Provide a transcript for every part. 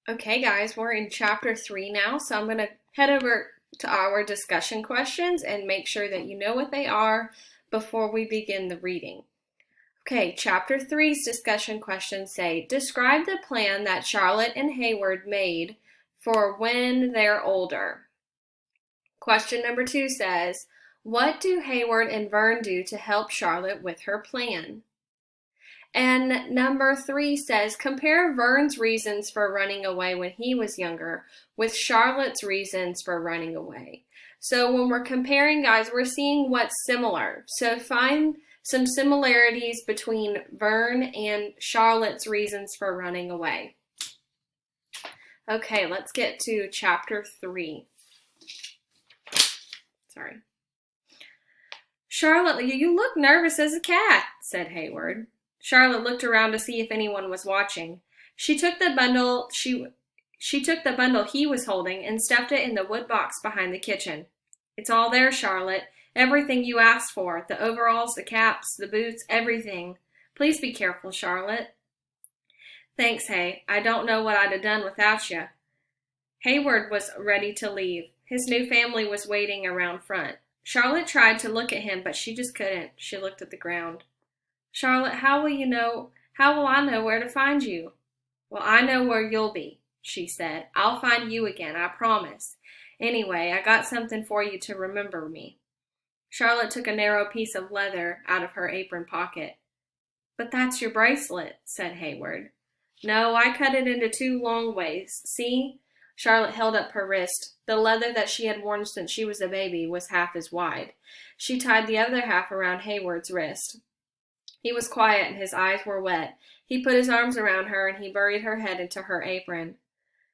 Okay, guys, we're in chapter 3 now, so I'm going to head over to our discussion questions and make sure that you know what they are before we begin the reading. Okay, chapter 3's discussion questions say, describe the plan that Charlotte and Hayward made for when they're older. Question number 2 says, what do Hayward and Vern do to help Charlotte with her plan? And number 3 says, compare Vern's reasons for running away when he was younger with Charlotte's reasons for running away. So when we're comparing, guys, we're seeing what's similar. So find some similarities between Vern and Charlotte's reasons for running away. Okay, let's get to chapter 3. Sorry. Charlotte, you look nervous as a cat, said Hayward. Charlotte looked around to see if anyone was watching. She took the bundle he was holding and stuffed it in the wood box behind the kitchen. It's all there, Charlotte. Everything you asked for. The overalls, the caps, the boots, everything. Please be careful, Charlotte. Thanks, Hay. I don't know what I'd have done without you. Hayward was ready to leave. His new family was waiting around front. Charlotte tried to look at him, but she just couldn't. She looked at the ground. Charlotte, how will I know where to find you? Well, I know where you'll be, she said. I'll find you again, I promise. Anyway, I got something for you to remember me. Charlotte took a narrow piece of leather out of her apron pocket. But that's your bracelet, said Hayward. No, I cut it into 2 long ways. See? Charlotte held up her wrist. The leather that she had worn since she was a baby was half as wide. She tied the other half around Hayward's wrist. He was quiet and his eyes were wet. He put his arms around her and he buried her head into her apron.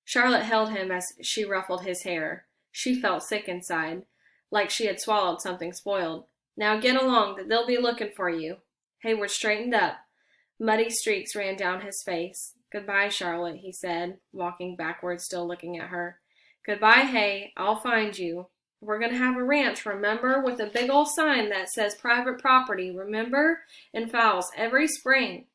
Charlotte held him as she ruffled his hair. She felt sick inside, like she had swallowed something spoiled. Now get along, they'll be looking for you. Hayward straightened up. Muddy streaks ran down his face. Goodbye, Charlotte, he said, walking backward, still looking at her. Goodbye, Hay. I'll find you. We're going to have a ranch, remember, with a big old sign that says private property, remember? And fowls every spring.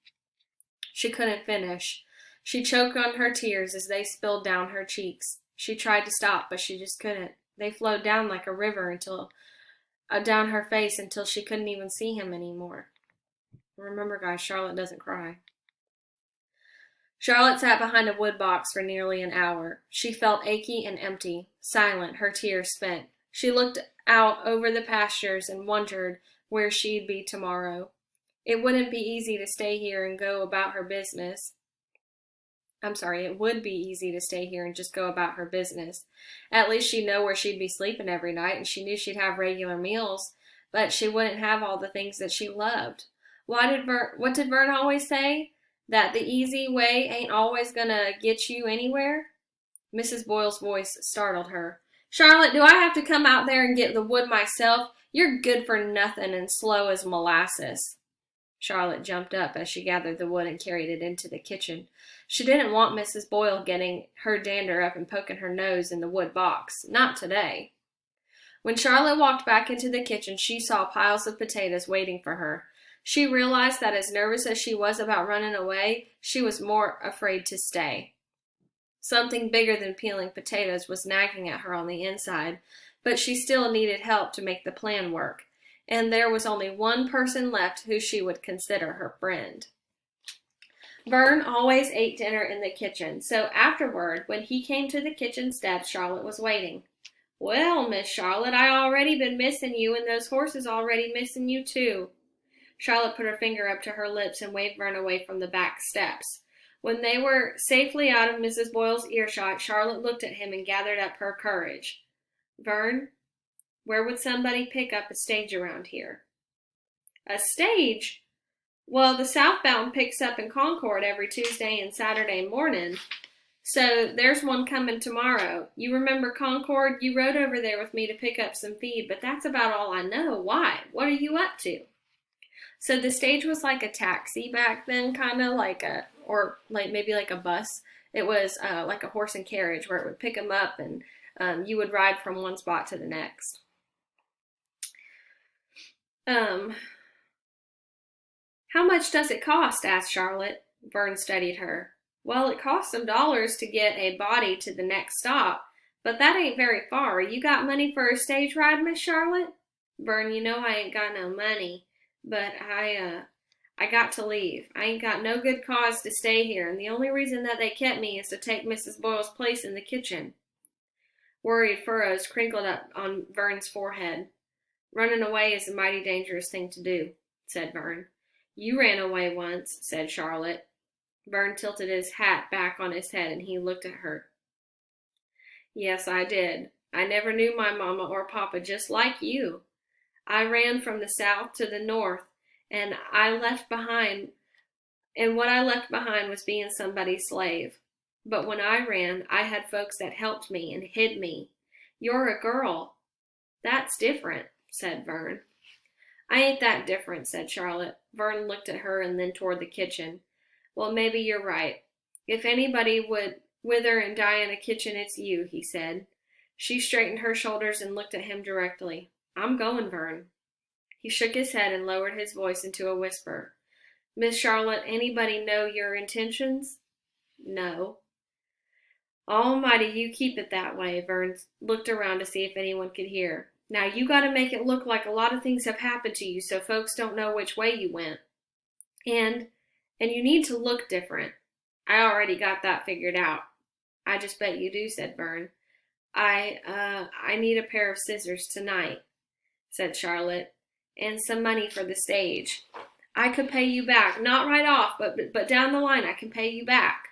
She couldn't finish. She choked on her tears as they spilled down her cheeks. She tried to stop, but she just couldn't. They flowed down like a river down her face until she couldn't even see him anymore. Remember, guys, Charlotte doesn't cry. Charlotte sat behind a wood box for nearly an hour. She felt achy and empty, silent, her tears spent. She looked out over the pastures and wondered where she'd be tomorrow. It wouldn't be easy to stay here and go about her business. It would be easy to stay here and just go about her business. At least she'd know where she'd be sleeping every night, and she knew she'd have regular meals, but she wouldn't have all the things that she loved. What did Vern always say? That the easy way ain't always gonna get you anywhere? Mrs. Boyle's voice startled her. Charlotte, do I have to come out there and get the wood myself? You're good for nothing and slow as molasses. Charlotte jumped up as she gathered the wood and carried it into the kitchen. She didn't want Mrs. Boyle getting her dander up and poking her nose in the wood box. Not today. When Charlotte walked back into the kitchen, she saw piles of potatoes waiting for her. She realized that as nervous as she was about running away, she was more afraid to stay. Something bigger than peeling potatoes was nagging at her on the inside, but she still needed help to make the plan work, and there was only one person left who she would consider her friend. Vern always ate dinner in the kitchen, so afterward, when he came to the kitchen steps, Charlotte was waiting. Well, Miss Charlotte, I already been missing you, and those horses already missing you too. Charlotte put her finger up to her lips and waved Vern away from the back steps. When they were safely out of Mrs. Boyle's earshot, Charlotte looked at him and gathered up her courage. Vern, where would somebody pick up a stage around here? A stage? Well, the Southbound picks up in Concord every Tuesday and Saturday morning. So there's one coming tomorrow. You remember Concord? You rode over there with me to pick up some feed, but that's about all I know. Why? What are you up to? So the stage was like a taxi back then, kind of like maybe like a bus. It was like a horse and carriage where it would pick them up and you would ride from one spot to the next. How much does it cost? Asked Charlotte. Vern studied her. Well, it costs some dollars to get a body to the next stop, but that ain't very far. You got money for a stage ride, Miss Charlotte? Vern, you know I ain't got no money, but I got to leave. I ain't got no good cause to stay here, and the only reason that they kept me is to take Mrs. Boyle's place in the kitchen. Worried furrows crinkled up on Vern's forehead. Running away is a mighty dangerous thing to do, said Vern. You ran away once, said Charlotte. Vern tilted his hat back on his head and he looked at her. Yes, I did. I never knew my mama or papa just like you. I ran from the south to the north, and what I left behind was being somebody's slave. But when I ran, I had folks that helped me and hid me. You're a girl. That's different, said Vern. I ain't that different, said Charlotte. Vern looked at her and then toward the kitchen. Well, maybe you're right. If anybody would wither and die in a kitchen, it's you, he said. She straightened her shoulders and looked at him directly. I'm going, Vern. He shook his head and lowered his voice into a whisper. Miss Charlotte, anybody know your intentions? No. Almighty, you keep it that way. Vern looked around to see if anyone could hear. Now you gotta make it look like a lot of things have happened to you so folks don't know which way you went. And you need to look different. I already got that figured out. I just bet you do, said Vern. I need a pair of scissors tonight, said Charlotte, and some money for the stage. I could pay you back, not right off, but down the line I can pay you back.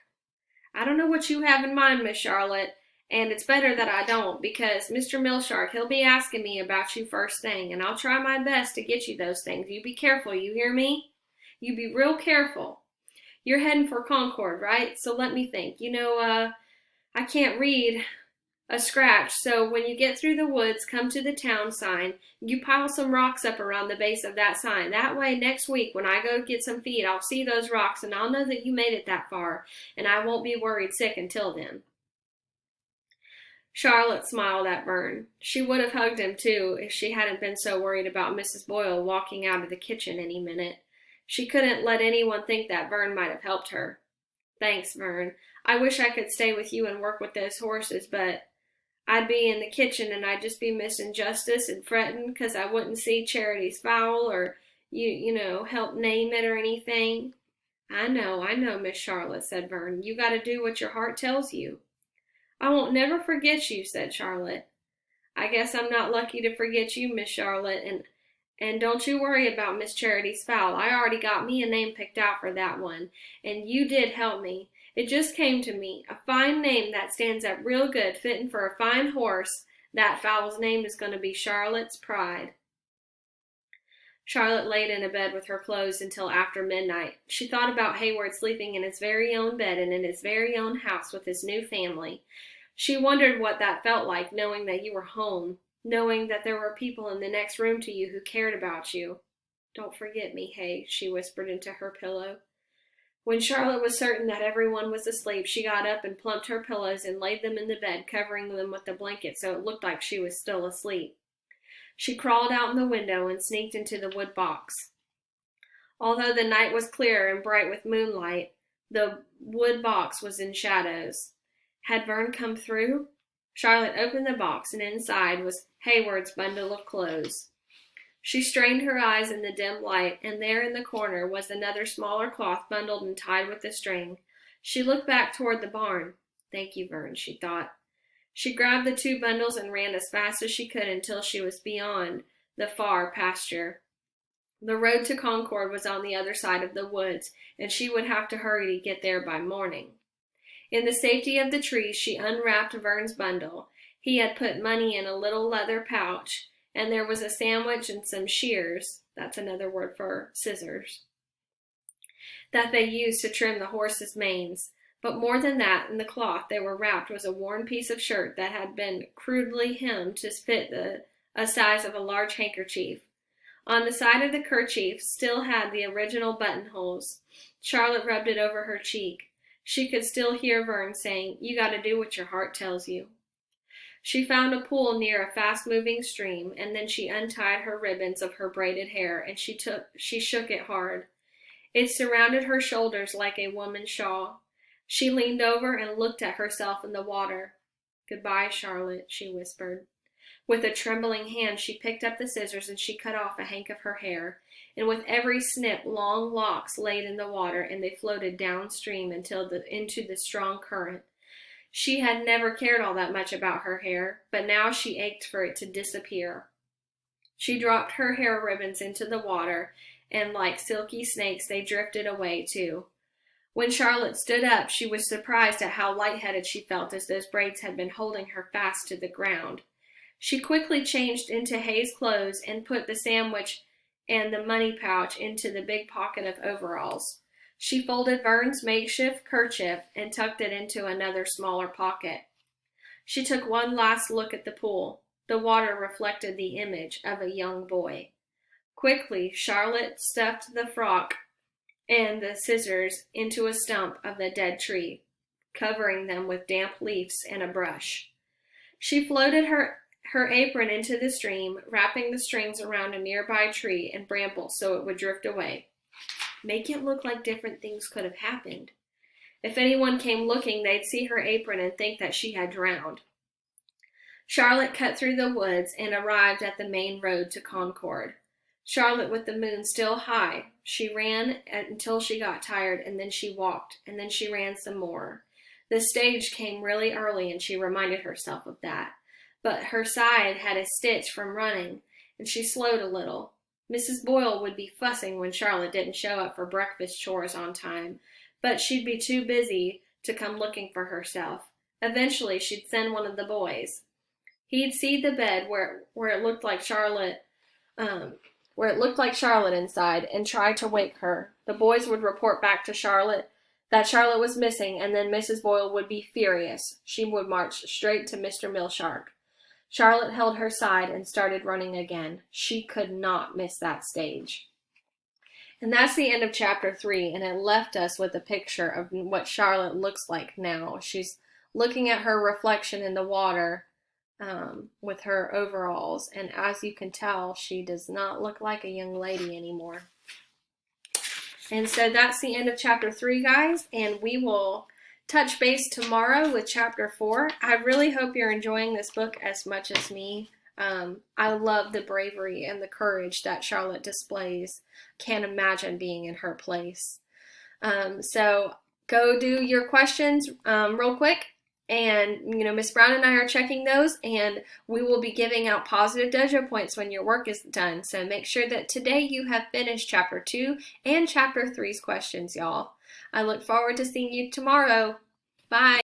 I don't know what you have in mind, Miss Charlotte, and it's better that I don't, because Mr. Millshark, he'll be asking me about you first thing, and I'll try my best to get you those things. You be careful, you hear me? You be real careful. You're heading for Concord, right? So let me think. I can't read a scratch, so when you get through the woods, come to the town sign. You pile some rocks up around the base of that sign. That way, next week, when I go get some feed, I'll see those rocks, and I'll know that you made it that far, and I won't be worried sick until then. Charlotte smiled at Vern. She would have hugged him, too, if she hadn't been so worried about Mrs. Boyle walking out of the kitchen any minute. She couldn't let anyone think that Vern might have helped her. Thanks, Vern. I wish I could stay with you and work with those horses, but I'd be in the kitchen and I'd just be missing Justice and fretting because I wouldn't see Charity's fowl or, help name it or anything. I know, Miss Charlotte, said Vern. You got to do what your heart tells you. I won't never forget you, said Charlotte. I guess I'm not lucky to forget you, Miss Charlotte, and don't you worry about Miss Charity's fowl. I already got me a name picked out for that one, and you did help me. It just came to me. A fine name that stands up real good, fitting for a fine horse. That fowl's name is going to be Charlotte's Pride. Charlotte laid in a bed with her clothes until after midnight. She thought about Hayward sleeping in his very own bed and in his very own house with his new family. She wondered what that felt like, knowing that you were home, knowing that there were people in the next room to you who cared about you. Don't forget me, Hay, she whispered into her pillow. When Charlotte was certain that everyone was asleep, she got up and plumped her pillows and laid them in the bed, covering them with the blanket so it looked like she was still asleep. She crawled out in the window and sneaked into the wood box. Although the night was clear and bright with moonlight, the wood box was in shadows. Had Vern come through? Charlotte opened the box, and inside was Hayward's bundle of clothes. She strained her eyes in the dim light, and there in the corner was another smaller cloth bundled and tied with a string. She looked back toward the barn. Thank you, Vern, she thought. She grabbed the two bundles and ran as fast as she could until she was beyond the far pasture. The road to Concord was on the other side of the woods, and she would have to hurry to get there by morning. In the safety of the trees, she unwrapped Vern's bundle. He had put money in a little leather pouch, and there was a sandwich and some shears, that's another word for scissors, that they used to trim the horses' manes. But more than that, in the cloth they were wrapped was a worn piece of shirt that had been crudely hemmed to fit a size of a large handkerchief. On the side of the kerchief still had the original buttonholes. Charlotte rubbed it over her cheek. She could still hear Vern saying, "You got to do what your heart tells you." She found a pool near a fast-moving stream, and then she untied her ribbons of her braided hair, and she shook it hard. It surrounded her shoulders like a woman's shawl. She leaned over and looked at herself in the water. "Goodbye, Charlotte," she whispered. With a trembling hand she picked up the scissors and she cut off a hank of her hair, and with every snip long locks laid in the water, and they floated downstream into the strong current. She had never cared all that much about her hair, but now she ached for it to disappear. She dropped her hair ribbons into the water, and like silky snakes they drifted away too. When Charlotte stood up, she was surprised at how lightheaded she felt, as those braids had been holding her fast to the ground. She quickly changed into Hay's clothes and put the sandwich and the money pouch into the big pocket of overalls. She folded Vern's makeshift kerchief and tucked it into another smaller pocket. She took one last look at the pool. The water reflected the image of a young boy. Quickly, Charlotte stuffed the frock and the scissors into a stump of the dead tree, covering them with damp leaves and a brush. She floated her apron into the stream, wrapping the strings around a nearby tree and bramble so it would drift away. Make it look like different things could have happened. If anyone came looking, they'd see her apron and think that she had drowned. Charlotte cut through the woods and arrived at the main road to Concord. Charlotte, with the moon still high, she ran until she got tired, and then she walked, and then she ran some more. The stage came really early, and she reminded herself of that. But her side had a stitch from running, and she slowed a little. Mrs. Boyle would be fussing when Charlotte didn't show up for breakfast chores on time, but she'd be too busy to come looking for herself. Eventually, she'd send one of the boys. He'd see the bed where it looked like Charlotte inside, and try to wake her. The boys would report back to Charlotte that Charlotte was missing, and then Mrs. Boyle would be furious. She would march straight to Mr. Milshark. Charlotte held her side and started running again. She could not miss that stage. And that's the end of chapter 3, and it left us with a picture of what Charlotte looks like now. She's looking at her reflection in the water with her overalls, and as you can tell, she does not look like a young lady anymore. And so that's the end of chapter 3, guys, and we will touch base tomorrow with chapter 4. I really hope you're enjoying this book as much as me. I love the bravery and the courage that Charlotte displays. Can't imagine being in her place. So go do your questions real quick. And, Miss Brown and I are checking those, and we will be giving out positive dojo points when your work is done. So make sure that today you have finished chapter 2 and chapter 3's questions, y'all. I look forward to seeing you tomorrow. Bye.